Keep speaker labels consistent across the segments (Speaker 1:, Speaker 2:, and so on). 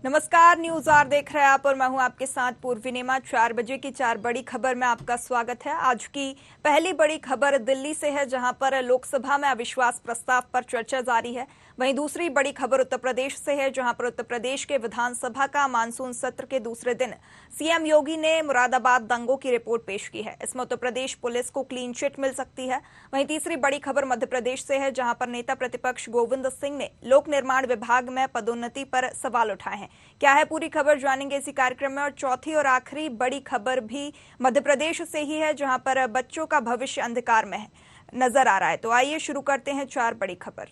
Speaker 1: नमस्कार, news are देख रहे हैं आप और मैं हूं आपके साथ पूर्वी नेमा। 4 बजे की 4 बड़ी खबर में आपका स्वागत है। आज की पहली बड़ी खबर दिल्ली से है, जहां पर लोकसभा में अविश्वास प्रस्ताव पर चर्चा जारी है। वहीं दूसरी बड़ी खबर उत्तर प्रदेश से है, जहां पर उत्तर प्रदेश के विधानसभा का मानसून सत्र के दूसरे दिन सीएम योगी ने मुरादाबाद दंगों की रिपोर्ट पेश की है। इसमें उत्तर प्रदेश पुलिस को क्लीन चिट मिल सकती है। वहीं तीसरी बड़ी खबर मध्य प्रदेश से है, जहां पर नेता प्रतिपक्ष गोविंद सिंह ने लोक निर्माण विभाग में पदोन्नति पर सवाल उठाए हैं। क्या है पूरी खबर, जानेंगे इसी कार्यक्रम में। और चौथी और आखिरी बड़ी खबर भी मध्य प्रदेश से ही है, जहां पर बच्चों का भविष्य अंधकार में है नजर आ रहा है। तो आइए शुरू करते हैं 4 बड़ी खबर।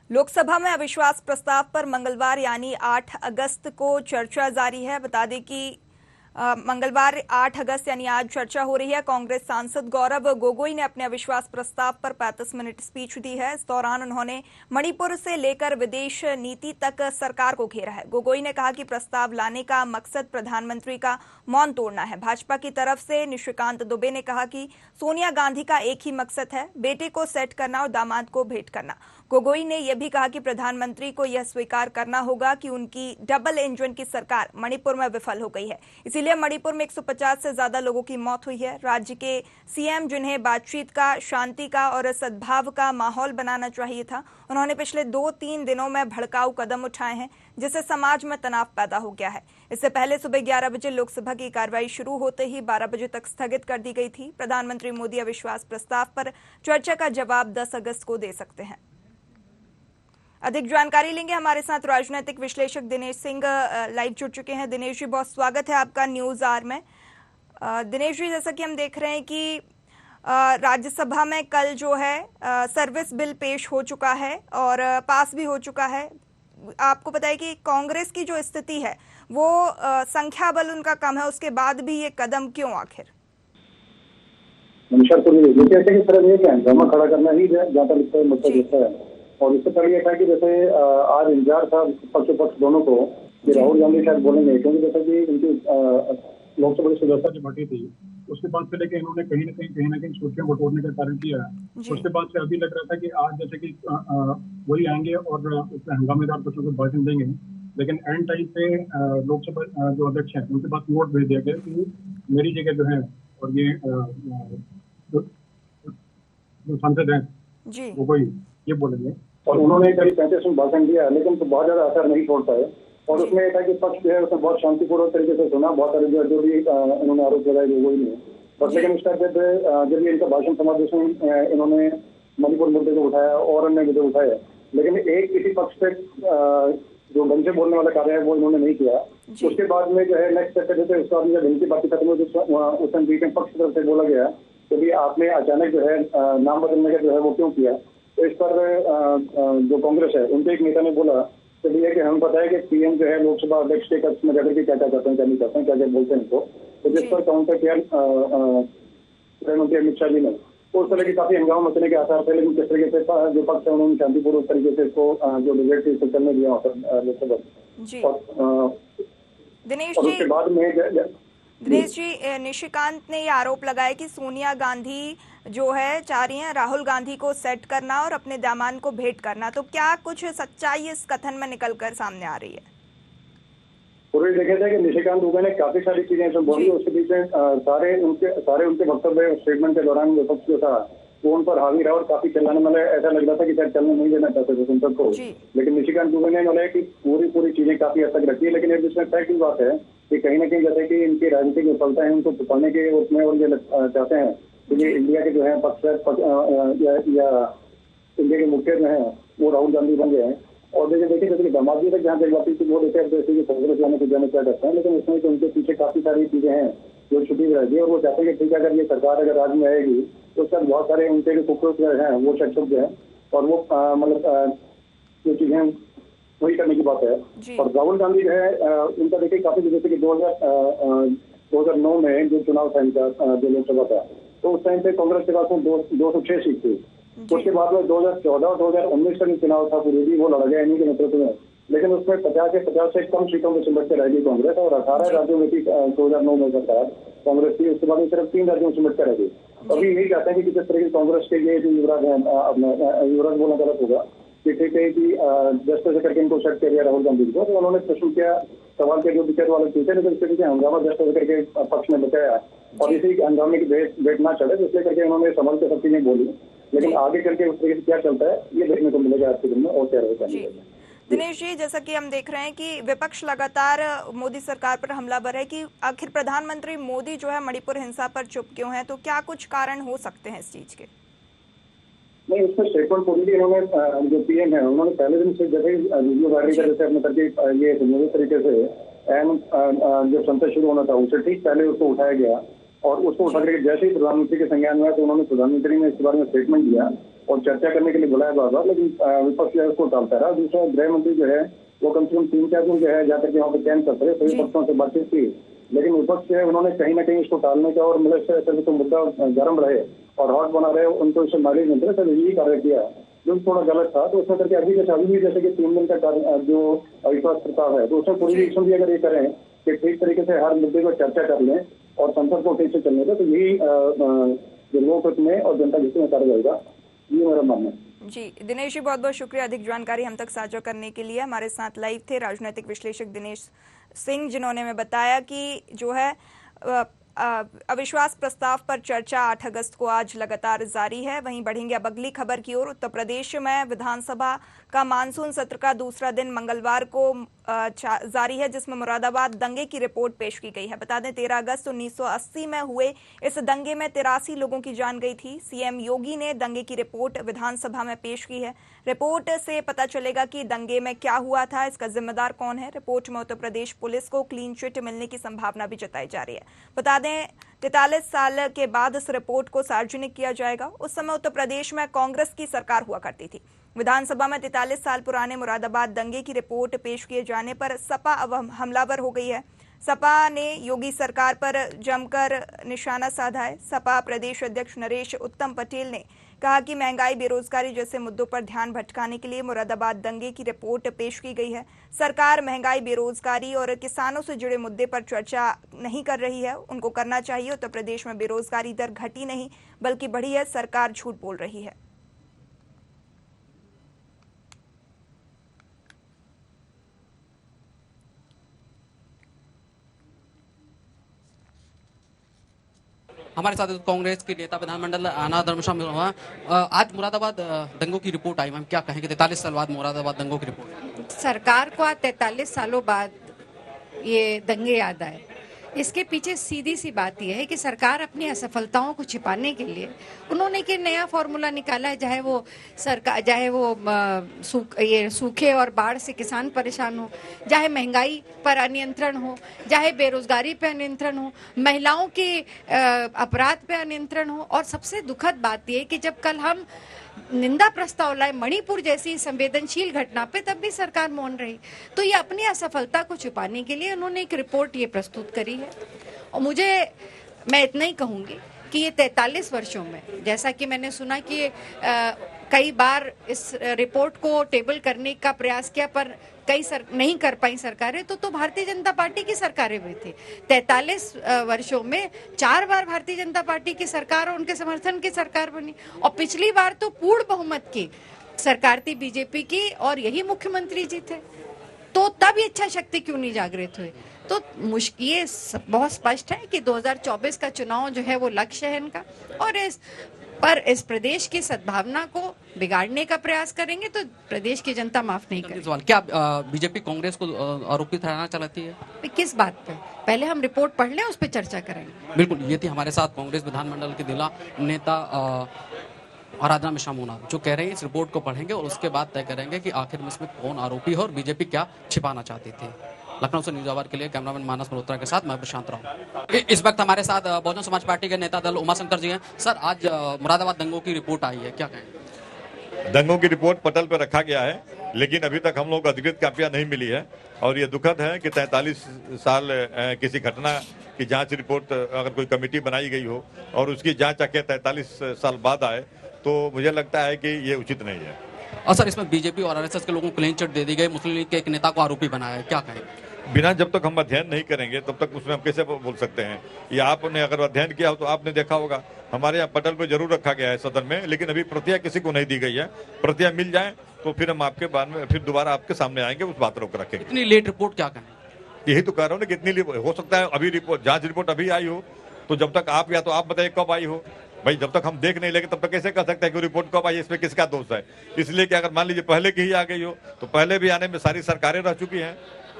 Speaker 1: लोकसभा में अविश्वास प्रस्ताव पर मंगलवार यानी 8 अगस्त को चर्चा जारी है। बता दें कि मंगलवार 8 अगस्त यानी आज चर्चा हो रही है। कांग्रेस सांसद गौरव गोगोई ने अपने अविश्वास प्रस्ताव पर 35 मिनट स्पीच दी है। इस दौरान उन्होंने मणिपुर से लेकर विदेश नीति तक सरकार को घेरा है। गोगोई ने कहा कि प्रस्ताव लाने का मकसद प्रधानमंत्री का मौन तोड़ना है। भाजपा की तरफ से निशिकांत दुबे ने कहा कि सोनिया गांधी का एक ही मकसद है, बेटे को सेट करना और दामाद को भेंट करना। गोगोई ने यह भी कहा कि प्रधानमंत्री को यह स्वीकार करना होगा कि उनकी डबल इंजन की सरकार मणिपुर में विफल हो गई है। इसीलिए मणिपुर में 150 से ज्यादा लोगों की मौत हुई है। राज्य के सीएम, जिन्हें बातचीत का, शांति का और सद्भाव का माहौल बनाना चाहिए था, उन्होंने पिछले 2-3 दिनों में भड़काऊ कदम उठाए हैं, जिससे समाज में तनाव पैदा हो गया है। इससे पहले सुबह 11 बजे लोकसभा की कार्रवाई शुरू होते ही 12 बजे तक स्थगित कर दी गई थी। प्रधानमंत्री मोदी अविश्वास प्रस्ताव पर चर्चा का जवाब 10 अगस्त को दे सकते हैं। अधिक जानकारी लेंगे, हमारे साथ राजनीतिक विश्लेषक दिनेश सिंह लाइव जुड़ चुके हैं। दिनेश जी, बहुत स्वागत है आपका न्यूज आर में। दिनेश जी, जैसा कि हम देख रहे हैं कि राज्यसभा में कल जो है सर्विस बिल पेश हो चुका है और पास भी हो चुका है। आपको पता है कि कांग्रेस की जो स्थिति है वो संख्या बल उनका कम है, उसके बाद भी ये कदम क्यों आखिर?
Speaker 2: हंगामा खड़ा करना ही ज्यादा लगता है। और इससे पहले यह था कि जैसे आज इंतजार था पक्ष दोनों को कि राहुल गांधी शायद बोलेंगे, क्योंकि जैसे कि इनकी लोकसभा की सदस्यता जो बढ़ी थी उसके बाद से लेकर इन्होंने कहीं ना कहीं सूचियां बटोरने का कार्य किया है। उसके बाद से अभी लग रहा था कि आज जैसे कि वही आएंगे और उसमें हंगामेदार कुछ भाषण देंगे, लेकिन एंड टाइम पे लोकसभा जो अध्यक्ष है उनके पास नोट भेज दिया गया कि मेरी जगह जो है और ये जो सांसद है वो कोई ये बोलेंगे। और उन्होंने करीब 35 मिनट भाषण दिया, लेकिन तो बहुत ज्यादा असर नहीं छोड़ता है। और उसमें यह था कि पक्ष जो है उसने बहुत शांतिपूर्वक तरीके से सुना। बहुत सारे जो भी इन्होंने आरोप लगाए वो ही नहीं, बस लेकिन उस टाइम जब ये इनका भाषण समाज में इन्होंने मणिपुर मुद्दे को उठाया और अन्य मुद्दे उठाए, लेकिन एक किसी पक्ष पे जो ढंग से बोलने वाला कार्य है वो इन्होंने नहीं किया। उसके बाद में जो है नेक्स्ट स्टेप पे उसके बाद जब इनकी बातें खत्म हुई उस टाइम बीच में पक्ष की तरफ से बोला गया कि आपने अचानक जो है नाम बदलने का जो है वो क्यों किया। तो इस पर जो कांग्रेस है उनके एक नेता ने बोला कि भैया कि हमें पता है कि पीएम जो है लोकसभा अध्यक्ष के कक्ष में जाकर के क्या क्या करते हैं, क्या नहीं करते हैं, क्या क्या बोलते हैं इनको। तो जिस पर काउंटर किया गृह मंत्री अमित शाह जी ने, तो उस तरह की काफी हंगामा मचने के आसार थे। लेकिन किस तरीके से जो पक्ष है उन्होंने शांतिपूर्वक तरीके से इसको जो डिबेट थी इसको चलने दिया लोकसभा।
Speaker 1: दिनेश जी, निशिकांत ने ये आरोप लगाया कि सोनिया गांधी जो है चाह रही हैं राहुल गांधी को सेट करना और अपने दामाद को भेंट करना। तो क्या कुछ सच्चाई इस कथन में निकलकर सामने आ रही है?
Speaker 2: पूरे देखे थे कि निशिकांत दुबे ने काफी सारी चीजें जो बोली, उसके बीच में सारे उनके वक्तव्य स्टेटमेंट के दौरान विपक्ष जो था वो उन पर हावी रहा और काफी चिल्लाने वाले ऐसा लग रहा था कि शायद चलने नहीं देना चाहते थे उन सबको। लेकिन निशिकांत दुबे ने बोला कि पूरी चीजें काफी हद तक रखी है। लेकिन जिसमें फैक्ट की बात है कि कहीं ना कहीं जैसे कि इनकी राजनीतिक विफलता है उनको छुपाने के उसमें और ये चाहते हैं कि ये इंडिया के जो है पक्ष या इंडिया के मुख्य जो है वो राहुल गांधी बन गए हैं। और देखिए जैसे दामाद जी तक जहाँ तक बात थी वो देखते हैं जैसे कि कांग्रेस जाने के जाने क्या करते हैं, लेकिन उसमें तो उनके पीछे काफी सारी चीजें हैं जो छुपी रहेगी। और वो चाहते हैं कि ठीक है अगर ये सरकार अगर राज्य में आएगी तो उसके बाद बहुत सारे उनके जो कुछ हैं वो छुप गए और वो मतलब जो चीजें वही करने की बात है। और राहुल गांधी जो है उनका देखिए काफी जैसे कि 2009 में जो चुनाव था इनका जो लोकसभा था, तो उस टाइम पे कांग्रेस के पास में 206 सीट थी। उसके बाद में 2014 और 2019 का जो चुनाव था पूरी भी वो लड़ा गया इन्हीं के नेतृत्व में। लेकिन उसमें 50 या 50 से कम सीटों में सिमट के रहेगी कांग्रेस, और 18 राज्यों में थी 2009 में सरकार कांग्रेस की, उसके बाद में सिर्फ 3 राज्यों में सिमट कर रहेगी। अभी यही चाहते हैं कि जिस तरह की कांग्रेस के ये जो युवराज है, युवराज बोलना गलत होगा कि ठीक है कि जस्टिस करके इनको सेट किया गया राहुल गांधी को, तो उन्होंने प्रश्न किया, सवाल के जो विकेट वाले पूछे, लेकिन इसके पीछे हंगामा जस्टिस करके पक्ष में बचाया और इसी हंगामे की भेंट ना चढ़े, इसलिए करके उन्होंने संभल के सब चीजें बोली। लेकिन आगे चल के उस तरीके से क्या चलता है ये देखने को मिलेगा आज के दिन में, और क्या रहेगा।
Speaker 1: दिनेश जी, जैसा कि हम देख रहे हैं कि विपक्ष लगातार मोदी सरकार पर हमलावर है कि आखिर प्रधानमंत्री मोदी जो है मणिपुर हिंसा पर चुप क्यों है, तो क्या कुछ कारण हो सकते हैं इस चीज के?
Speaker 2: नहीं, उसमें स्टेटमेंट पूरी भी उन्होंने जो पीएम है उन्होंने पहले दिन से जैसे वीडियो वायरल कर जैसे अपने करके ये संयोजित तरीके से जब संसद शुरू होना था उससे ठीक पहले उसको उठाया गया, और उसको उठा करके जैसे ही प्रधानमंत्री के संज्ञान में आया तो उन्होंने प्रधानमंत्री ने इसके बारे में स्टेटमेंट दिया और चर्चा करने के लिए बुलाया बार, लेकिन विपक्ष जो है उसको टालता रहा। दूसरा गृह मंत्री जो है वो कम से कम 3-4 दिन जो है जाकर के वहाँ पे कैंप करते रहे, सभी पक्षों से बातचीत की, लेकिन विपक्ष जो है उन्होंने कहीं ना कहीं इसको टालने का और मतलब तो मुद्दा गर्म रहे और हॉट बना रहे, उनको इससे माइलेज मिलते रहे, सर यही कार्य किया जो थोड़ा गलत था। तो उसमें करके अभी भी जैसे कि 3 दिन का जो अविश्वास प्रस्ताव है तो उसमें पूरी रिएक्शन भी अगर ये करें कि ठीक तरीके से हर मुद्दे पर चर्चा कर लें और संसद को ठीक से चलने दें, तो यही जो लोकहित में और जनता हित में कार्य जाएगा, ये मेरा मानना है।
Speaker 1: जी दिनेश जी, बहुत बहुत शुक्रिया अधिक जानकारी हम तक साझा करने के लिए। हमारे साथ लाइव थे राजनीतिक विश्लेषक दिनेश सिंह, जिन्होंने हमें बताया कि जो है अविश्वास प्रस्ताव पर चर्चा 8 अगस्त को आज लगातार जारी है। वहीं बढ़ेंगे अब अगली खबर की ओर। उत्तर प्रदेश में विधानसभा का मानसून सत्र का दूसरा दिन मंगलवार को जारी है, जिसमें मुरादाबाद दंगे की रिपोर्ट पेश की गई है। बता दें 13 अगस्त 1980 में हुए इस दंगे में 83 लोगों की जान गई थी। सीएम योगी ने दंगे की रिपोर्ट विधानसभा में पेश की है। रिपोर्ट से पता चलेगा कि दंगे में क्या हुआ था, इसका जिम्मेदार कौन है। रिपोर्ट में उत्तर प्रदेश पुलिस को क्लीन चिट मिलने की संभावना भी जताई जा रही है। बता दें 43 साल के बाद इस रिपोर्ट को सार्वजनिक किया जाएगा। उस समय उत्तर प्रदेश में कांग्रेस की सरकार हुआ करती थी। विधानसभा में 43 साल पुराने मुरादाबाद दंगे की रिपोर्ट पेश किए जाने पर सपा अब हमलावर हो गई है। सपा ने योगी सरकार पर जमकर निशाना साधा है। सपा प्रदेश अध्यक्ष नरेश उत्तम पटेल ने कहा कि महंगाई, बेरोजगारी जैसे मुद्दों पर ध्यान भटकाने के लिए मुरादाबाद दंगे की रिपोर्ट पेश की गई है। सरकार महंगाई, बेरोजगारी और किसानों से जुड़े मुद्दे पर चर्चा नहीं कर रही है। उनको करना चाहिए। उत्तर प्रदेश में बेरोजगारी दर घटी नहीं बल्कि बढ़ी है। सरकार झूठ बोल रही है।
Speaker 3: हमारे साथ कांग्रेस के नेता विधानमंडल आना धर्म शामिल हुआ। आज मुरादाबाद दंगों की रिपोर्ट आई, मैम क्या कहेंगे? 43 साल बाद मुरादाबाद दंगों की रिपोर्ट।
Speaker 4: सरकार को आज 43 सालों बाद ये दंगे याद आए। इसके पीछे सीधी सी बात यह है कि सरकार अपनी असफलताओं को छिपाने के लिए उन्होंने एक नया फॉर्मूला निकाला है। चाहे वो ये सूखे और बाढ़ से किसान परेशान हो, चाहे महंगाई पर अनियंत्रण हो, चाहे बेरोजगारी पर अनियंत्रण हो, महिलाओं के अपराध पे अनियंत्रण हो, और सबसे दुखद बात यह है कि जब कल हम निंदा प्रस्ताव लाए मणिपुर जैसी संवेदनशील घटना पे, तब भी सरकार मौन रही। तो ये अपनी असफलता को छुपाने के लिए उन्होंने एक रिपोर्ट ये प्रस्तुत करी है। और मैं इतना ही कहूंगी कि ये 43 वर्षों में, जैसा कि मैंने सुना कि कई बार इस रिपोर्ट को टेबल करने का प्रयास किया पर नहीं कर पाई सरकारें, तो भारतीय जनता पार्टी की सरकारें भी थी। 43 वर्षों में 4 बार भारतीय जनता पार्टी की सरकार और उनके समर्थन की सरकार बनी, और पिछली बार तो पूर्ण बहुमत की सरकार थी बीजेपी की और यही मुख्यमंत्री जी थे। तो तब ये इच्छा शक्ति क्यों नहीं जागृत हुई? तो ये बहुत स्पष्ट है कि 2024 का चुनाव जो है वो लक्ष्य है इनका, और इस प्रदेश की सद्भावना को बिगाड़ने का प्रयास करेंगे तो प्रदेश की जनता माफ नहीं करेगी।
Speaker 3: सवाल क्या बीजेपी कांग्रेस को आरोपी ठहराना चाहती है?
Speaker 4: किस बात पे? पहले हम रिपोर्ट पढ़ लें, उस पर चर्चा करेंगे।
Speaker 3: बिल्कुल, ये थी हमारे साथ कांग्रेस विधानमंडल की जिला नेता आराधना मिश्रा मोना, जो कह रहे हैं इस रिपोर्ट को पढ़ेंगे और उसके बाद तय करेंगे कि आखिर में इसमें कौन आरोपी है और बीजेपी क्या छिपाना चाहती थी। लखनऊ से न्यूज आवर के लिए कैमरामैन मानस मल्होत्रा के साथ मैं प्रशांत राव। इस वक्त हमारे साथ बहुजन समाज पार्टी के नेता दल उमाशंकर जी हैं। सर, आज मुरादाबाद दंगों की रिपोर्ट आई है, क्या कहें?
Speaker 5: दंगों की रिपोर्ट पटल पर रखा गया है, लेकिन अभी तक हम लोग को अधिकृत कापियां नहीं मिली है, और ये दुखद है कि 43 साल किसी घटना की जांच रिपोर्ट अगर कोई कमेटी बनाई गई हो और उसकी जांच आके 43 साल बाद आए, तो मुझे लगता है कि ये उचित नहीं है।
Speaker 3: और सर इसमें बीजेपी और आरएसएस के लोगों को क्लीन चिट दे दी गई, मुस्लिम लीग के एक नेता को आरोपी बनाया है, क्या कहें?
Speaker 5: बिना जब तक हम अध्ययन नहीं करेंगे तब तक उसमें हम कैसे बोल सकते हैं? ये आपने अगर अध्ययन किया हो तो आपने देखा होगा हमारे यहाँ पटल पे जरूर रखा गया है सदन में, लेकिन अभी प्रतियां किसी को नहीं दी गई है। प्रतियां मिल जाए तो फिर हम आपके बाद में फिर दोबारा आपके सामने आएंगे, उस बात को रखेंगे।
Speaker 3: इतनी लेट रिपोर्ट क्या कहें?
Speaker 5: यही तो कह रहा हूँ ना, कितनी हो सकता है अभी रिपोर्ट, जांच रिपोर्ट अभी आई हो, तो जब तक आप या तो आप बताइए कब आई हो भाई, जब तक हम देख नहीं लेंगे तब तक कैसे कह सकते हैं कि रिपोर्ट कब आई, इसमें किसका दोष है? इसलिए कि अगर मान लीजिए पहले की ही आ गई हो तो पहले भी आने में सारी सरकारें रह चुकी हैं।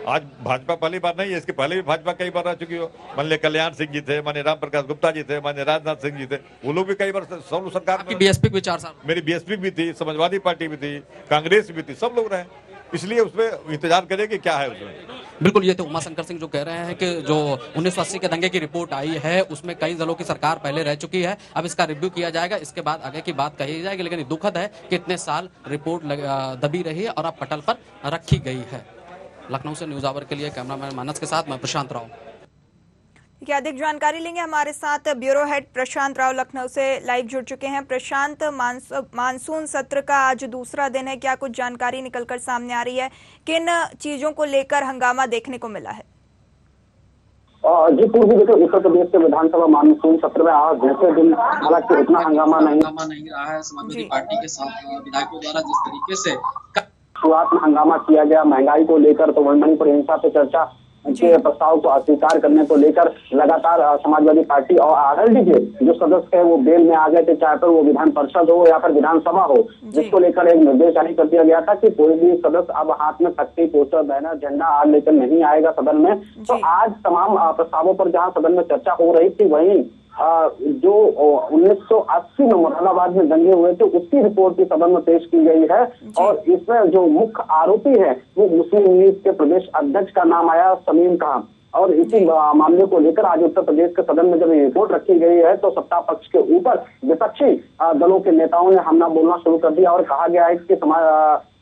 Speaker 5: आज भाजपा पहली बार नहीं है, इसके पहले भी भाजपा कई बार रह चुकी हो। मान लिया कल्याण सिंह जी थे, माननीय राम प्रकाश गुप्ता जी थे, माननीय राजनाथ सिंह जी थे, वो लोग भी कई बार सब सरकार में।
Speaker 3: बीएसपी भी 4 साल,
Speaker 5: मेरी बीएसपी भी थी, समाजवादी पार्टी भी थी, कांग्रेस भी थी, सब लोग रहे, इसलिए उसमें इंतजार करें कि क्या है उसमें।
Speaker 3: बिल्कुल, ये तो उमाशंकर सिंह जो कह रहे हैं कि जो 1980 के दंगे की रिपोर्ट आई है उसमें कई दलों की सरकार पहले रह चुकी है, अब इसका रिव्यू किया जाएगा, इसके बाद आगे की बात कही जाएगी। लेकिन दुखद है कि इतने साल रिपोर्ट दबी रही है और अब पटल पर रखी गई है। लखनऊ से न्यूज आवर के लिए कैमरामैन मानस के साथ मैं प्रशांत राव।
Speaker 1: क्या अधिक जानकारी लेंगे, हमारे साथ ब्यूरो हेड प्रशांत राव लखनऊ से लाइव जुड़ चुके हैं। प्रशांत, मानसून सत्र का आज दूसरा दिन है, क्या कुछ जानकारी निकलकर सामने आ रही है? किन चीजों को लेकर हंगामा देखने को मिला है?
Speaker 6: जी पूर्वी देखिए, उत्तर प्रदेश के विधानसभा मानसून सत्र में आज दूसरे दिन हालांकि इतना हंगामा नहीं
Speaker 3: रहा है। समाजवादी पार्टी के साथ विधायकों द्वारा जिस तरीके से
Speaker 6: शुरुआत में हंगामा किया गया महंगाई को लेकर, तो मणिपुर हिंसा पे चर्चा के प्रस्ताव को अस्वीकार करने को लेकर लगातार समाजवादी पार्टी और आरएलडी के जो सदस्य है वो बेल में आ गए थे, चाहे तो वो विधान परिषद हो या फिर विधानसभा हो, जिसको लेकर एक निर्देश जारी कर दिया गया था कि कोई भी सदस्य अब हाथ में तख्ती, पोस्टर, बैनर, झंडा आग लेकर नहीं आएगा सदन में। तो आज तमाम प्रस्तावों पर जहाँ सदन में चर्चा हो रही थी, वहीं जो 1980 में मुरादाबाद में दंगे हुए थे उसकी रिपोर्ट की सदन में पेश की गई है, और इसमें जो मुख्य आरोपी है वो मुस्लिम लीग के प्रदेश अध्यक्ष का नाम आया, समीम खान। और इसी मामले को लेकर आज उत्तर प्रदेश के सदन में जब ये रिपोर्ट रखी गई है तो सत्ता पक्ष के ऊपर विपक्षी दलों के नेताओं ने हमला बोलना शुरू कर दिया और कहा गया है कि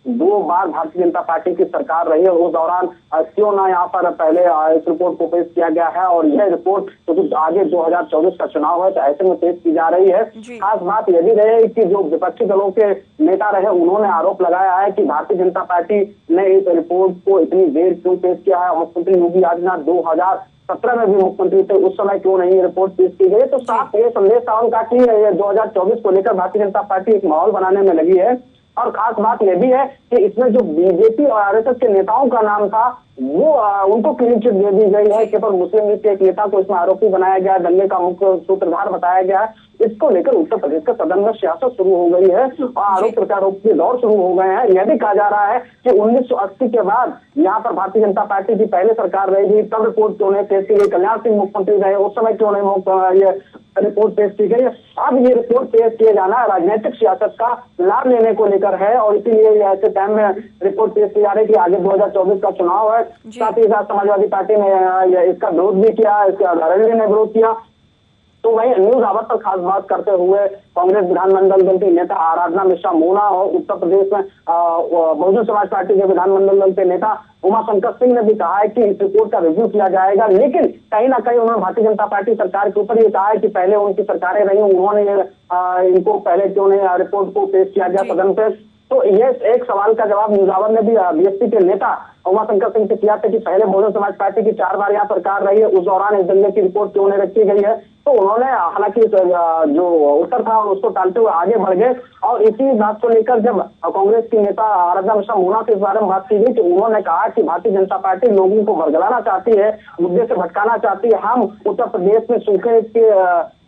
Speaker 6: 2 बार भारतीय जनता पार्टी की सरकार रही है, उस दौरान क्यों ना यहाँ पर पहले इस रिपोर्ट को पेश किया गया है, और यह रिपोर्ट क्योंकि आगे 2024 का चुनाव है तो ऐसे में पेश की जा रही है। खास बात यह भी रही कि जो विपक्षी दलों के नेता रहे उन्होंने आरोप लगाया है कि भारतीय जनता पार्टी ने इस रिपोर्ट को इतनी देर क्यों पेश किया है। मुख्यमंत्री योगी आदित्यनाथ 2017 में भी मुख्यमंत्री थे, उस समय क्यों नहीं रिपोर्ट पेश की गई। तो साफ ये संदेश था उनका कि 2024 को लेकर भारतीय जनता पार्टी एक माहौल बनाने में लगी है। और खास बात यह भी है कि इसमें जो बीजेपी और आरएसएस के नेताओं का नाम था वो उनको क्लीन चिट दे दी गई है, केवल मुस्लिम लीग के एक नेता को इसमें आरोपी बनाया गया, दंगे का मुख्य सूत्रधार बताया गया है। इसको लेकर उत्तर प्रदेश के सदन में सियासत शुरू हो गई है और आरोप प्रत्यारोप के दौर शुरू हो गए हैं। यह भी कहा जा रहा है कि 1980 के बाद यहाँ पर भारतीय जनता पार्टी की पहले सरकार रही थी, तब रिपोर्ट क्यों नहीं पेश की गई, कल्याण सिंह मुख्यमंत्री रहे उस समय क्यों नहीं ये रिपोर्ट पेश की गई। अब ये रिपोर्ट पेश किए जाना राजनीतिक सियासत का लाभ लेने को लेकर है, और इसीलिए ऐसे टाइम में रिपोर्ट पेश की जा रही है कि आगे 2024 का चुनाव है। साथ ही साथ समाजवादी पार्टी ने इसका विरोध भी किया, इसका आरएलडी ने विरोध किया। तो वही न्यूज आवर पर खास बात करते हुए कांग्रेस विधानमंडल दल की नेता आराधना मिश्रा मोना और उत्तर प्रदेश में बहुजन समाज पार्टी के विधानमंडल दल के नेता उमाशंकर सिंह ने भी कहा है कि इस रिपोर्ट का रिव्यू किया जाएगा, लेकिन कहीं ना कहीं उन्होंने भारतीय जनता पार्टी सरकार के ऊपर ये कहा है कि पहले उनकी सरकारें रही, उन्होंने इनको पहले क्यों नहीं रिपोर्ट को पेश किया गया सदन पे। तो ये एक सवाल का जवाब न्यूज़ावर ने भी बीएसपी के नेता उमाशंकर सिंह से किया था कि पहले बहुजन समाज पार्टी की 4 बार यहाँ सरकार रही है, उस दौरान इस दंगे की रिपोर्ट क्यों नहीं रखी गई है। तो उन्होंने हालांकि जो उत्तर था उसको टालते हुए आगे बढ़ गए, और इसी बात को लेकर जब कांग्रेस की नेता आराधना मिश्रा मोना से इस बारे में बात की गई तो उन्होंने कहा कि भारतीय जनता पार्टी लोगों को बरगलाना चाहती है, मुद्दे से भटकाना चाहती है। हम उत्तर प्रदेश में सूखे के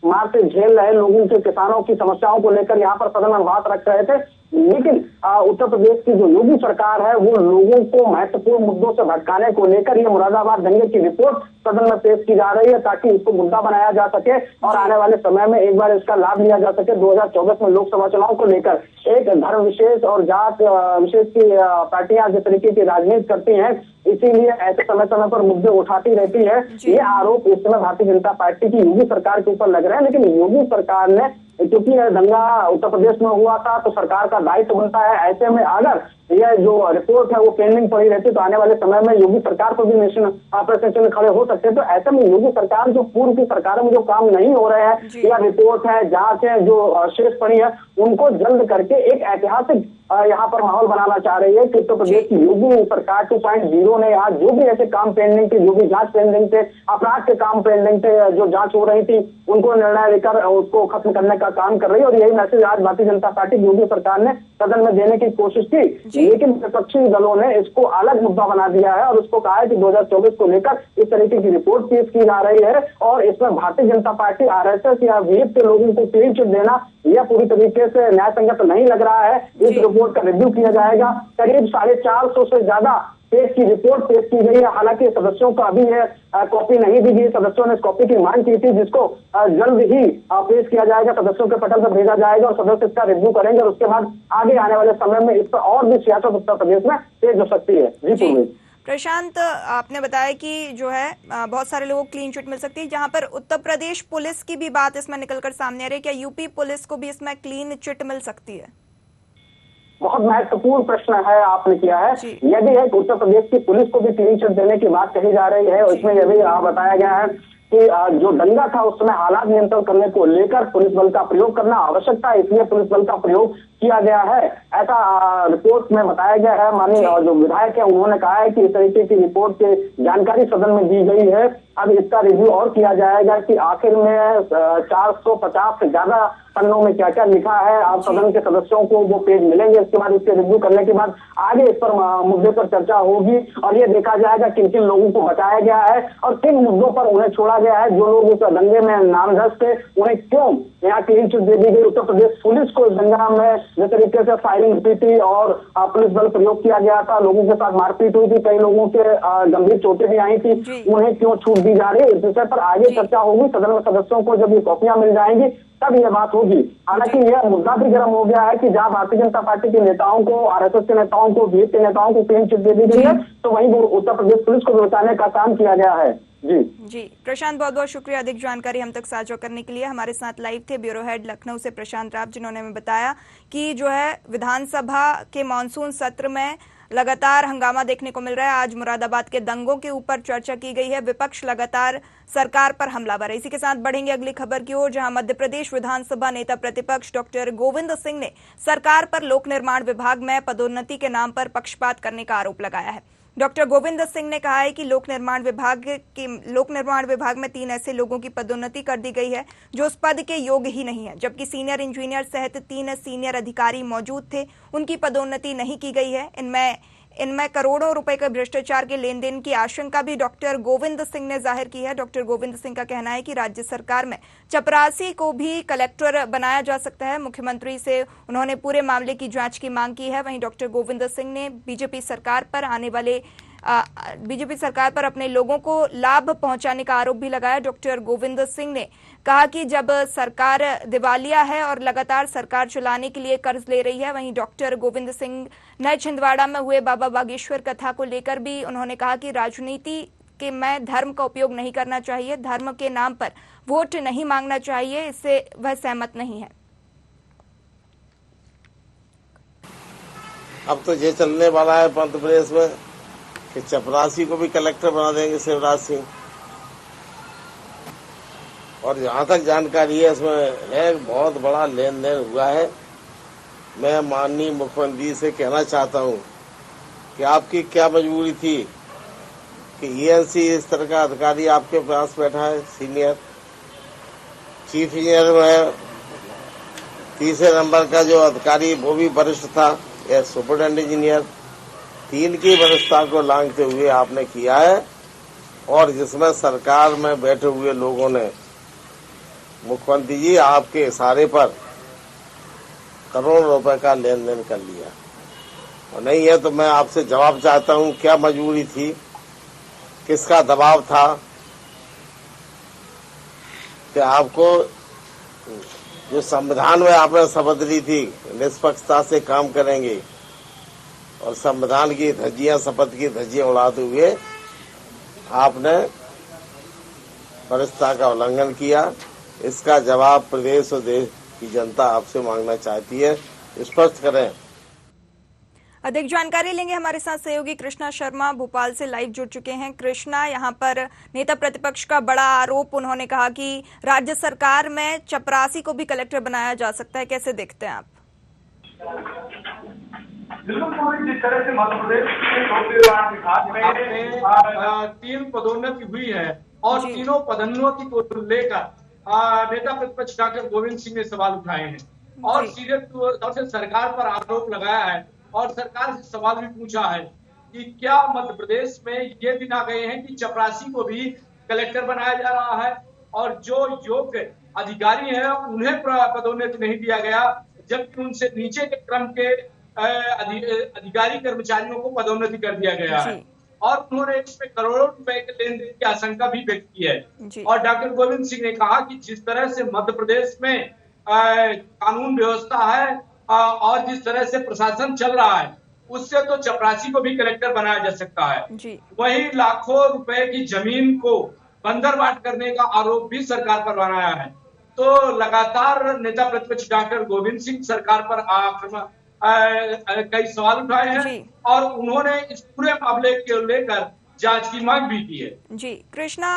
Speaker 6: मार से झेल रहे लोगों के, किसानों की समस्याओं को लेकर यहाँ पर सदन में बात रख रहे थे, लेकिन उत्तर प्रदेश की जो योगी सरकार है वो लोगों को महत्वपूर्ण मुद्दों से भटकाने को लेकर ये मुरादाबाद दंगे की रिपोर्ट सदन में पेश की जा रही है ताकि इसको मुद्दा बनाया जा सके और आने वाले समय में एक बार इसका लाभ लिया जा सके। 2024 में लोकसभा चुनाव को लेकर एक धर्म विशेष और जात विशेष की पार्टियां जिस तरीके की राजनीति करती हैं, इसीलिए ऐसे समय समय पर मुद्दे उठाती रहती है। ये आरोप इस समय भारतीय जनता पार्टी की योगी सरकार के ऊपर लग रहे हैं, लेकिन योगी सरकार ने, क्योंकि दंगा उत्तर प्रदेश में हुआ था तो सरकार का दायित्व बनता है, ऐसे में अगर यह जो रिपोर्ट है वो पेंडिंग पड़ी रहती तो आने वाले समय में योगी सरकार को भी नेशन ऑपरेशन में खड़े हो सकते हैं। तो ऐसे में योगी सरकार जो पूर्व की सरकारों में जो काम नहीं हो रहे हैं या रिपोर्ट है, जांच है जो शेष पड़ी है, उनको जल्द करके एक ऐतिहासिक यहाँ पर माहौल बनाना चाह रही है कि उत्तर प्रदेश की योगी सरकार 2.0 ने यहाँ जो भी ऐसे काम पेंडिंग थे, जो भी जांच पेंडिंग थे, अपराध के काम पेंडिंग थे, जो जांच हो रही थी, उनको निर्णय लेकर उसको खत्म करने का काम कर रही है। और यही मैसेज आज भारतीय जनता पार्टी योगी सरकार ने सदन में देने की कोशिश की, लेकिन विपक्षी दलों ने इसको अलग मुद्दा बना दिया है और उसको कहा है कि 2024 को लेकर इस तरीके की रिपोर्ट पेश की जा रही है और इसमें भारतीय जनता पार्टी आरएसएस या वीप के लोगों को क्लीन चिट देना यह पूरी तरीके से न्याय संगत नहीं लग रहा है। इस रिपोर्ट का रिव्यू किया जाएगा। करीब 450 से ज्यादा पेज की रिपोर्ट पेश की गई है। हालांकि सदस्यों को अभी यह कॉपी नहीं दी गई। सदस्यों ने इस कॉपी की मांग की थी, जिसको जल्द ही पेश किया जाएगा, सदस्यों के पटल पर भेजा जाएगा और सदस्य इसका रिव्यू करेंगे और उसके बाद आगे आने वाले समय में इस पर और भी सियासत उत्तर प्रदेश में तेज हो सकती है। जी पूर्वी।
Speaker 1: प्रशांत, आपने बताया कि जो है बहुत सारे लोगों को क्लीन चिट मिल सकती है, जहां पर उत्तर प्रदेश पुलिस की भी बात इसमें निकलकर सामने आ रही है। क्या यूपी पुलिस को भी इसमें क्लीन चिट मिल सकती है?
Speaker 6: बहुत महत्वपूर्ण प्रश्न है आपने किया है। यह भी है कि उत्तर प्रदेश की पुलिस को भी क्लीन चिट देने की बात कही जा रही है। इसमें यह भी बताया गया है कि जो दंगा था उसमें हालात नियंत्रण करने को लेकर पुलिस बल का प्रयोग करना आवश्यक था, इसलिए पुलिस बल का प्रयोग किया गया है, ऐसा रिपोर्ट में बताया गया है। माननीय जो विधायक है उन्होंने कहा है कि इस तरीके की रिपोर्ट की जानकारी सदन में दी गई है। अब इसका रिव्यू और किया जाएगा कि आखिर में 450 से ज्यादा पन्नों में क्या क्या लिखा है। आप सदन के सदस्यों को वो पेज मिलेंगे, इसके बाद इसके रिव्यू करने के बाद आगे इस पर मुद्दे पर चर्चा होगी और ये देखा जाएगा किन किन लोगों को बचाया गया है और किन मुद्दों पर उन्हें छोड़ा गया है। जो लोग इस दंगे में नामजद थे उन्हें क्यों यहाँ क्लीन चिट दे दी गई। उत्तर प्रदेश पुलिस को इस दंगा में जिस तरीके से फायरिंग हुई थी और पुलिस बल प्रयोग किया गया था, लोगों के साथ मारपीट हुई थी, कई लोगों के गंभीर चोटें भी आई थी, उन्हें क्यों छूट दी जा रही है, इस विषय पर आगे चर्चा होगी। सदन में सदस्यों को जब ये कॉपियां मिल जाएंगी तब यह बात होगी। हालांकि यह मुद्दा भी गर्म हो गया है कि जहां भारतीय जनता पार्टी के नेताओं को, आरएसएस के नेताओं को, बीएसपी के नेताओं को क्लीन चिट दे दी गई है, तो वहीं उत्तर प्रदेश पुलिस को बचाने का काम किया गया है। जी
Speaker 1: प्रशांत, बहुत बहुत शुक्रिया अधिक जानकारी हम तक साझा करने के लिए। हमारे साथ लाइव थे ब्यूरो हेड लखनऊ से प्रशांत राव, जिन्होंने हमें बताया कि जो है विधानसभा के मानसून सत्र में लगातार हंगामा देखने को मिल रहा है। आज मुरादाबाद के दंगों के ऊपर चर्चा की गई है, विपक्ष लगातार सरकार पर हमलावर है। इसी के साथ बढ़ेंगे अगली खबर की ओर, जहां मध्य प्रदेश विधानसभा नेता प्रतिपक्ष डॉक्टर गोविंद सिंह ने सरकार पर लोक निर्माण विभाग में पदोन्नति के नाम पर पक्षपात करने का आरोप लगाया है। डॉक्टर गोविंद सिंह ने कहा है कि लोक निर्माण विभाग में 3 ऐसे लोगों की पदोन्नति कर दी गई है जो उस पद के योग्य ही नहीं है, जबकि सीनियर इंजीनियर सहित 3 सीनियर अधिकारी मौजूद थे, उनकी पदोन्नति नहीं की गई है। इनमें करोड़ों रुपए के भ्रष्टाचार के लेन देन की आशंका भी डॉक्टर गोविंद सिंह ने जाहिर की है। डॉक्टर गोविंद सिंह का कहना है कि राज्य सरकार में चपरासी को भी कलेक्टर बनाया जा सकता है। मुख्यमंत्री से उन्होंने पूरे मामले की जांच की मांग की है। वहीं डॉक्टर गोविंद सिंह ने बीजेपी सरकार पर अपने लोगों को लाभ पहुंचाने का आरोप भी लगाया। डॉक्टर गोविंद सिंह ने कहा कि जब सरकार दिवालिया है और लगातार सरकार चलाने के लिए कर्ज ले रही है। वहीं डॉक्टर गोविंद सिंह नए छिंदवाड़ा में हुए बाबा बागेश्वर कथा को लेकर भी उन्होंने कहा कि राजनीति के में धर्म का उपयोग नहीं करना चाहिए, धर्म के नाम पर वोट नहीं मांगना चाहिए, इससे वह सहमत नहीं है।
Speaker 7: अब तो ये चलने वाला है मध्य प्रदेश में कि चपरासी को भी कलेक्टर बना देंगे शिवराज सिंह। और जहां तक जानकारी है इसमें है बहुत बड़ा लेन देन हुआ है। मैं माननीय मुख्यमंत्री से कहना चाहता हूं कि आपकी क्या मजबूरी थी कि ईएनसी इस तरह का अधिकारी आपके पास बैठा है। सीनियर चीफ इंजीनियर में 3 नंबर का जो अधिकारी वो भी वरिष्ठ था, यह सुपरिटेंडेंट इंजीनियर, 3 की वरिष्ठता को लांघते हुए आपने किया है। और जिसमें सरकार में बैठे हुए लोगों ने मुख्यमंत्री जी आपके इशारे पर करोड़ों रुपए का लेन देन कर लिया। और नहीं है तो मैं आपसे जवाब चाहता हूं, क्या मजबूरी थी, किसका दबाव था कि आपको जो संविधान में आपने शपथ ली थी निष्पक्षता से काम करेंगे और संविधान की धज्जियां, शपथ की धज्जियां उड़ाते हुए आपने वरिष्ठता का उल्लंघन किया। इसका जवाब प्रदेश और देश की जनता आपसे मांगना चाहती है, स्पष्ट करें।
Speaker 1: अधिक जानकारी लेंगे, हमारे साथ सहयोगी कृष्णा शर्मा भोपाल से लाइव जुड़ चुके हैं। कृष्णा, यहाँ पर नेता प्रतिपक्ष का बड़ा आरोप, उन्होंने कहा कि राज्य सरकार में चपरासी को भी कलेक्टर बनाया जा सकता है, कैसे देखते हैं आप?
Speaker 8: जिस तरह से मध्य प्रदेश के लोक निर्माण विभाग में 3 पदोन्नति हुई है और तीनों पदोन्नति को लेकर नेता प्रतिपक्ष डॉक्टर गोविंद सिंह ने सवाल उठाए हैं और सीधे तौर से सरकार पर आरोप लगाया है और सरकार से सवाल भी पूछा है कि क्या मध्य प्रदेश में ये दिन आ गए हैं कि चपरासी को भी कलेक्टर बनाया जा रहा है और जो योग्य अधिकारी हैं उन्हें पदोन्नति नहीं दिया गया, जबकि उनसे नीचे के क्रम के अधिकारी कर्मचारियों को पदोन्नति कर दिया गया है और उन्होंने इसमें करोड़ों रुपए के लेन देन की आशंका भी व्यक्त की है। और डॉक्टर गोविंद सिंह ने कहा कि जिस तरह से मध्य प्रदेश में कानून व्यवस्था है और जिस तरह से प्रशासन चल रहा है उससे तो चपरासी को भी कलेक्टर बनाया जा सकता है। वहीं लाखों रुपए की जमीन को बंदरबाट करने का आरोप भी सरकार पर बनाया है। तो लगातार नेता प्रतिपक्ष डॉक्टर गोविंद सिंह सरकार पर कई सवाल उठाए हैं और उन्होंने इस पूरे मामले को लेकर जांच की मांग भी की है। जी
Speaker 1: कृष्णा,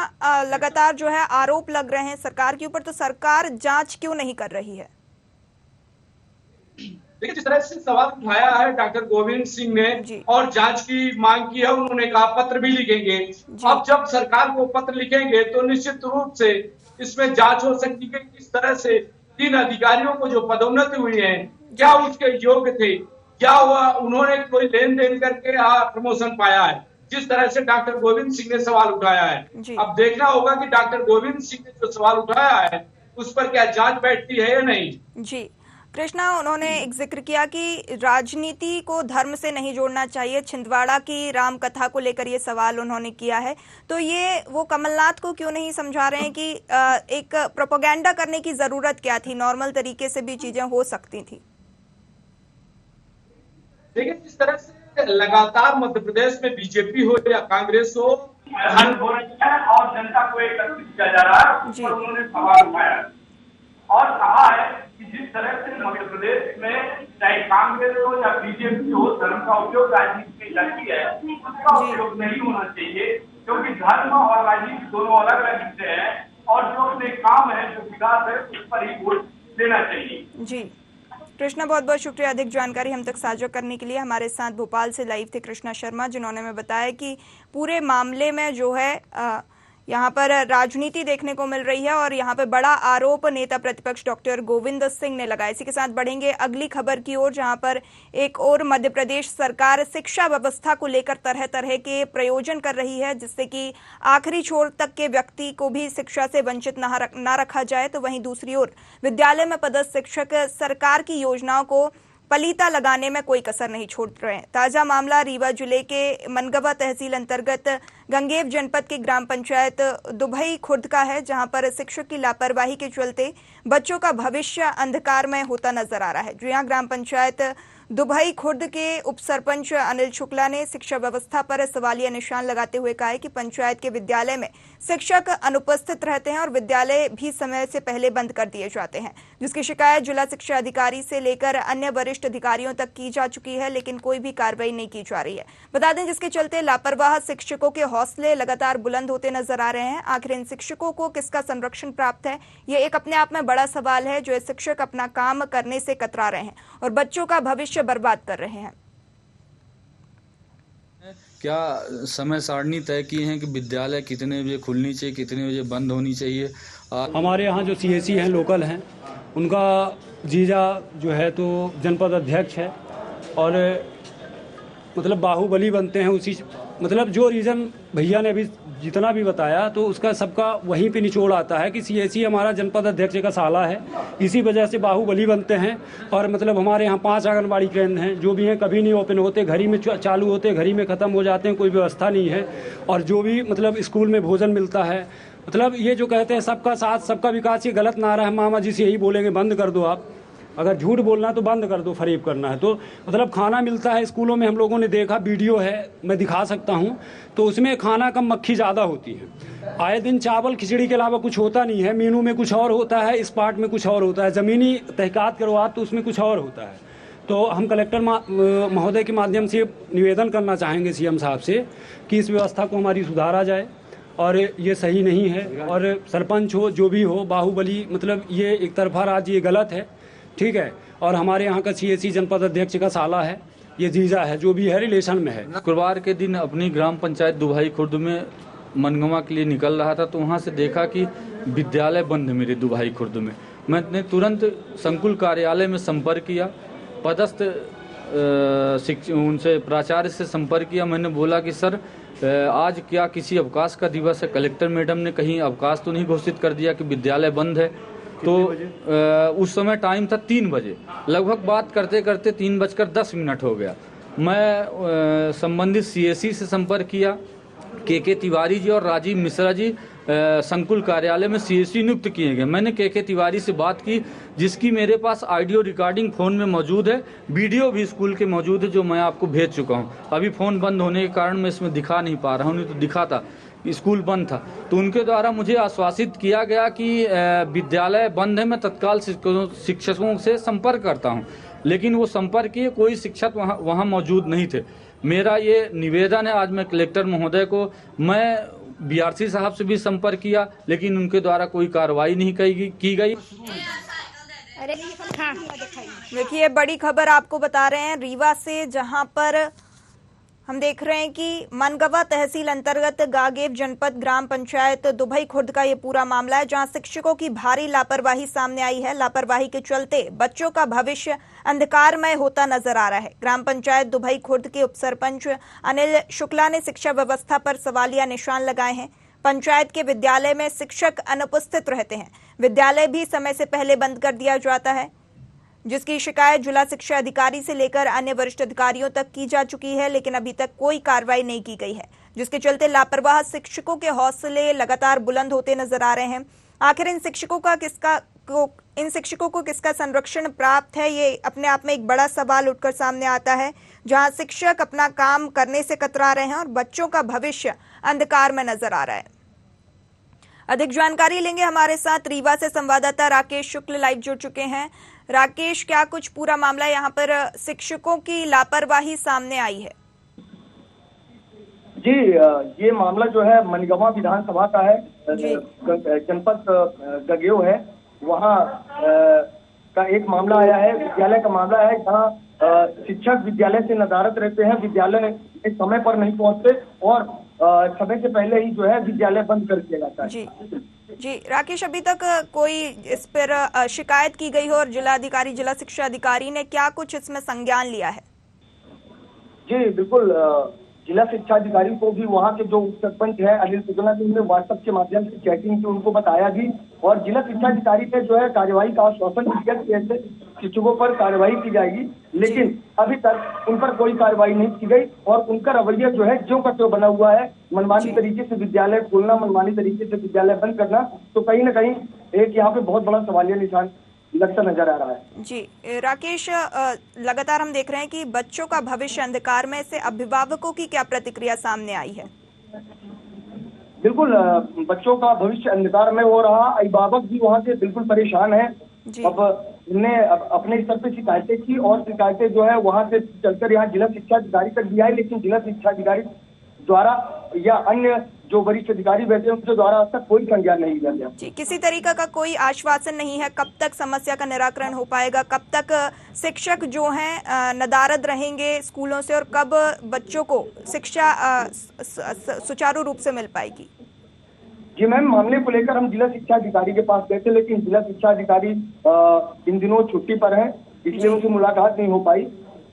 Speaker 1: लगातार जो है आरोप लग रहे हैं सरकार के ऊपर, तो सरकार जांच क्यों नहीं कर रही है?
Speaker 8: देखिए, जिस तरह से सवाल उठाया है डॉक्टर गोविंद सिंह ने और जांच की मांग की है, उन्होंने कहा पत्र भी लिखेंगे। अब जब सरकार को पत्र लिखेंगे तो निश्चित रूप से इसमें जांच हो सकती है किस तरह से 3 अधिकारियों को जो पदोन्नति हुई है क्या उसके योग्य थे, क्या उन्होंने कोई लेन देन करके प्रमोशन पाया है, जिस तरह से डॉक्टर गोविंद सिंह ने सवाल उठाया है। अब देखना होगा कि डॉक्टर गोविंद सिंह ने जो सवाल उठाया है उस पर क्या जांच बैठती है या नहीं।
Speaker 1: जी कृष्णा, उन्होंने एक जिक्र किया कि राजनीति को धर्म से नहीं जोड़ना चाहिए, छिंदवाड़ा की राम कथा को लेकर ये सवाल उन्होंने किया है। तो ये वो कमलनाथ को क्यों नहीं समझा रहे हैं कि एक प्रोपेगेंडा करने की जरूरत क्या थी, नॉर्मल तरीके से भी चीजें हो सकती थी।
Speaker 8: देखिए, जिस तरह से लगातार मध्य प्रदेश में बीजेपी हो या कांग्रेस हो हो रही है और जनता को एकत्रित किया जा रहा है और उन्होंने सवाल उठाया और कहा है कि जिस तरह से मध्य प्रदेश में चाहे कांग्रेस हो या बीजेपी हो धर्म का उपयोग राजनीति में लगती है, उसका उपयोग नहीं होना चाहिए क्योंकि धर्म और राजनीति दोनों अलग अलग हिस्से हैं और जो अपने काम है जो विकास है उस पर ही वोट देना चाहिए।
Speaker 1: जी कृष्णा, बहुत बहुत शुक्रिया अधिक जानकारी हम तक साझा करने के लिए। हमारे साथ भोपाल से लाइव थे कृष्णा शर्मा, जिन्होंने हमें बताया कि पूरे मामले में जो है यहाँ पर राजनीति देखने को मिल रही है और यहाँ पे बड़ा आरोप नेता प्रतिपक्ष डॉक्टर गोविंद सिंह ने लगाया। इसी के साथ बढ़ेंगे अगली खबर की ओर, जहाँ पर एक और मध्य प्रदेश सरकार शिक्षा व्यवस्था को लेकर तरह तरह के प्रयोजन कर रही है, जिससे कि आखिरी छोर तक के व्यक्ति को भी शिक्षा से वंचित न रखा जाए। तो वहीं दूसरी ओर विद्यालय में पदस्थ शिक्षक सरकार की योजनाओं को पलीता लगाने में कोई कसर नहीं छोड़ रहे हैं। ताजा मामला रीवा जिले के मनगवा तहसील अंतर्गत गंगेव जनपद की ग्राम पंचायत दुभई खुर्द का है, जहां पर शिक्षक की लापरवाही के चलते बच्चों का भविष्य अंधकार में होता नजर आ रहा है। जी हां, ग्राम पंचायत दुभई खुर्द के उप सरपंच अनिल शुक्ला ने शिक्षा व्यवस्था पर सवालिया निशान लगाते हुए कहा है कि पंचायत के विद्यालय में शिक्षक अनुपस्थित रहते हैं और विद्यालय भी समय से पहले बंद कर दिए जाते हैं, जिसकी शिकायत जिला शिक्षा अधिकारी से लेकर अन्य वरिष्ठ अधिकारियों तक की जा चुकी है, लेकिन कोई भी कार्रवाई नहीं की जा रही है। बता दें, जिसके चलते लापरवाह शिक्षकों के हौसले लगातार बुलंद होते नजर आ रहे हैं। आखिर इन शिक्षकों को किसका संरक्षण प्राप्त है, ये एक अपने आप में बड़ा सवाल है, जो शिक्षक अपना काम करने से कतरा रहे हैं और बच्चों का भविष्य बर्बाद कर रहे हैं।
Speaker 9: क्या समय सारणी तय की है कि विद्यालय कितने बजे खुलनी चाहिए, कितने बजे बंद होनी चाहिए?
Speaker 10: हमारे यहाँ जो सीएसी हैं, लोकल हैं, उनका जीजा जो है तो जनपद अध्यक्ष है और मतलब बाहुबली बनते हैं उसी, मतलब जो रीज़न भैया ने अभी जितना भी बताया तो उसका सबका वहीं पे निचोड़ आता है कि सीएसी हमारा जनपद अध्यक्ष का साला है, इसी वजह से बाहुबली बनते हैं। और मतलब हमारे यहाँ 5 आंगनबाड़ी केंद्र हैं, जो भी हैं कभी नहीं ओपन होते, घर ही में चालू होते, घर ही में ख़त्म हो जाते हैं, कोई व्यवस्था नहीं है। और जो भी मतलब स्कूल में भोजन मिलता है, मतलब ये जो कहते हैं सबका साथ सबका विकास, ये गलत नारा है। मामा जी से यही बोलेंगे बंद कर दो आप, अगर झूठ बोलना तो बंद कर दो, फरेब करना है तो। मतलब खाना मिलता है स्कूलों में, हम लोगों ने देखा, वीडियो है, मैं दिखा सकता हूं, तो उसमें खाना कम मक्खी ज़्यादा होती है। आए दिन चावल खिचड़ी के अलावा कुछ होता नहीं है, मेनू में कुछ और होता है, इस पार्ट में कुछ और होता है, ज़मीनी तहकीकात करो आप तो उसमें कुछ और होता है। तो हम कलेक्टर महोदय के माध्यम से निवेदन करना चाहेंगे सीएम साहब से कि इस व्यवस्था को हमारी सुधारा जाए और ये सही नहीं है। और सरपंच हो जो भी हो बाहुबली, मतलब ये एक तरफा राज, ये गलत है, ठीक है। और हमारे यहाँ का CSC जनपद अध्यक्ष का साला है, ये जीजा है, जो भी है रिलेशन में है।
Speaker 9: शुक्रवार के दिन अपनी ग्राम पंचायत दुभाई खुर्द में मनगवा के लिए निकल रहा था तो वहाँ से देखा कि विद्यालय बंद है मेरे दुभाई खुर्द में। मैंने तुरंत संकुल कार्यालय में संपर्क किया, पदस्थ उनसे प्राचार्य से संपर्क किया। मैंने बोला कि सर आज क्या किसी अवकाश का दिवस है? कलेक्टर मैडम ने कहीं अवकाश तो नहीं घोषित कर दिया कि विद्यालय बंद है? तो उस समय टाइम था 3 बजे। लगभग बात करते करते 3:10 हो गया। मैं संबंधित CSC से संपर्क किया। KK तिवारी जी और राजीव मिश्रा जी संकुल कार्यालय में CSC नियुक्त किए गए। मैंने KK तिवारी से बात की, जिसकी मेरे पास ऑडियो रिकॉर्डिंग फ़ोन में मौजूद है, वीडियो भी स्कूल के मौजूद है, जो मैं आपको भेज चुका हूं। अभी फ़ोन बंद होने के कारण मैं इसमें दिखा नहीं पा रहा हूं, नहीं तो दिखा था। स्कूल बंद था तो उनके द्वारा मुझे आश्वासित किया गया कि विद्यालय बंद है, मैं तत्काल शिक्षकों से संपर्क करता हूँ। लेकिन वो संपर्क किए, कोई शिक्षक वहाँ मौजूद नहीं थे। मेरा ये निवेदन है आज मैं कलेक्टर महोदय को, मैं BRC साहब से भी संपर्क किया लेकिन उनके द्वारा कोई कार्रवाई नहीं की गई।
Speaker 1: देखिए बड़ी खबर आपको बता रहे हैं रीवा से, जहां पर हम देख रहे हैं कि मनगवा तहसील अंतर्गत गागेब जनपद ग्राम पंचायत दुभई खुर्द का ये पूरा मामला है, जहां शिक्षकों की भारी लापरवाही सामने आई है। लापरवाही के चलते बच्चों का भविष्य अंधकारमय होता नजर आ रहा है। ग्राम पंचायत दुभई खुर्द के उपसरपंच अनिल शुक्ला ने शिक्षा व्यवस्था पर सवालिया निशान लगाए हैं। पंचायत के विद्यालय में शिक्षक अनुपस्थित रहते हैं, विद्यालय भी समय से पहले बंद कर दिया जाता है, जिसकी शिकायत जिला शिक्षा अधिकारी से लेकर अन्य वरिष्ठ अधिकारियों तक की जा चुकी है, लेकिन अभी तक कोई कार्रवाई नहीं की गई है, जिसके चलते लापरवाह शिक्षकों के हौसले लगातार बुलंद होते नजर आ रहे हैं। आखिर इन शिक्षकों को किसका संरक्षण प्राप्त है, ये अपने आप में एक बड़ा सवाल उठकर सामने आता है, जहां शिक्षक अपना काम करने से कतरा रहे हैं और बच्चों का भविष्य अंधकार में नजर आ रहा है। अधिक जानकारी लेंगे, हमारे साथ रीवा से संवाददाता राकेश शुक्ल लाइव जुड़ चुके हैं। राकेश, क्या कुछ पूरा मामला यहाँ पर शिक्षकों की लापरवाही सामने आई है?
Speaker 11: जी, ये मामला जो है मनगवा विधानसभा का है, जनपद गगेव है, वहाँ का एक मामला आया है, विद्यालय का मामला है, जहाँ शिक्षक विद्यालय से नदारत रहते हैं, विद्यालय समय पर नहीं पहुँचते और समय से पहले ही जो है विद्यालय बंद कर दिया जाता है।
Speaker 1: जी राकेश, अभी तक कोई इस पर शिकायत की गई हो और जिलाधिकारी, जिला शिक्षा अधिकारी ने क्या कुछ इसमें संज्ञान लिया है? जी
Speaker 11: बिल्कुल, जिला शिक्षा अधिकारी को भी वहाँ के जो सरपंच है अनिल शुक्ला ने उन्हें व्हाट्सएप के माध्यम से चैटिंग की, उनको बताया भी और जिला शिक्षा अधिकारी ने जो है कार्यवाही का आश्वासन दिया कि ऐसे शिक्षकों पर कार्यवाही की जाएगी, लेकिन अभी तक उन पर कोई कार्यवाही नहीं की गई और उनका रवैया जो है ज्यों का त्यों बना हुआ है। मनमानी तरीके से विद्यालय खोलना, मनमानी तरीके से विद्यालय बंद करना, तो कहीं ना कहीं एक यहाँ पे बहुत बड़ा सवालिया निशान लगता नजर आ रहा है।
Speaker 1: जी राकेश, लगातार हम देख रहे हैं कि बच्चों का भविष्य अंधकार में, से अभिभावकों की क्या प्रतिक्रिया सामने आई है?
Speaker 11: बिल्कुल, बच्चों का भविष्य अंधकार में हो रहा, अभिभावक भी वहाँ से बिल्कुल परेशान है। अब हमने अपने स्तर पे शिकायतें की और शिकायतें जो है वहाँ से चलकर यहाँ जिला शिक्षा अधिकारी तक दिया है, लेकिन जिला शिक्षा अधिकारी द्वारा या अन्य जो वरिष्ठ अधिकारी बैठे हैं उनके द्वारा अब तक कोई संज्ञान नहीं लिया गया।
Speaker 1: जी, किसी तरीका का कोई आश्वासन नहीं है, कब तक समस्या का निराकरण हो पाएगा, कब तक शिक्षक जो हैं नदारद रहेंगे स्कूलों से और कब बच्चों को शिक्षा सुचारू रूप से मिल पाएगी?
Speaker 11: जी मैम, मामले को लेकर हम जिला शिक्षा अधिकारी के पास गए थे, लेकिन जिला शिक्षा अधिकारी इन दिनों छुट्टी पर है, इसलिए उनसे मुलाकात नहीं हो पाई।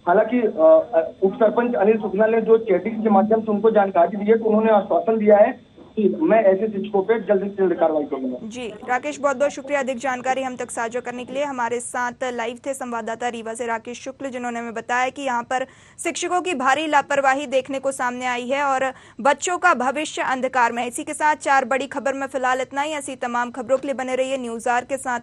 Speaker 11: हालांकि उप सरपंच अनिल शुक्ला ने जो चैटिंग के माध्यम से उनको जानकारी दी है, तो उन्होंने आश्वासन दिया है कि मैं ऐसे शिक्षकों पे जल्द से जल्द कार्रवाई करूंगा।
Speaker 1: जी राकेश, बहुत बहुत शुक्रिया अधिक जानकारी हम तक साझा करने के लिए। हमारे साथ लाइव थे संवाददाता रीवा से राकेश शुक्ल, जिन्होंने हमें बताया कि यहाँ पर शिक्षकों की भारी लापरवाही देखने को सामने आई है और बच्चों का भविष्य अंधकार में है। इसी के साथ 4 बड़ी खबर में फिलहाल इतना ही। ऐसी तमाम खबरों के लिए बने रहिए न्यूज़ आर के साथ।